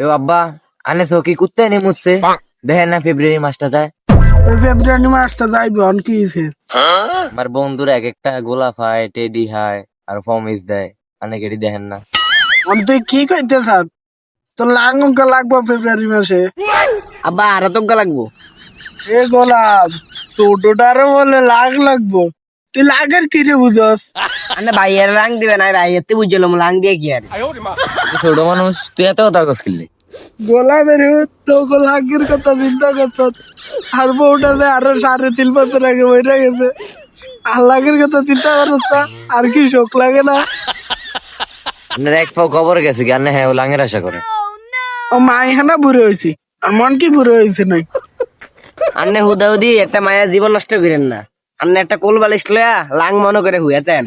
এ আব্বা আনে সো কি কুত্তে নি মুছছে দেখেন না ফেব্রুয়ারি মাসটা যায়। ফেব্রুয়ারি মাসটা যাইবে অন কি হইছে? আমার বন্ধুরা এক একটা গোলাপ হয়, টেডি হয় আর ফর্মিস দেয়, আনে কেডি দেখেন না। অন তুই কি কইতে চাস? তো লাঙ্গা লাগবো ফেব্রুয়ারি মাসে। আব্বা আরো তো লাগবো। এ গোলাপ ছোটটারও বলে লাগবো, তুই লাগের কি রে বুঝস? আনে ভাইয়ের রাং দিবে না, ভাইয়ের তে বুঝলাম লাং দিয়ে কি আর। তুই ছোট মানুষ, তুই এত কথা কস কিনলি? গোলাপের তো লাগের কথা চিন্তা করত, আর বউটা যে আরো 3.5 বছর আগে বইরা গেছে, আর লাগের কথা চিন্তা করত, আর কি শোক লাগে না? আপনার এক পাও খবর গেছে কি আনে হ্যাঁ ও লাঙের আশা করে। ও মাইহানা বুড়ো হয়েছি, আর মন কি বুড়ো হয়েছে নাই? আন্নে হুদাহুদি একটা মায়া জীবন নষ্ট করেন না। আন্নে একটা কোল বালিশ লয়া লাং মনে করে হুয়াছেন।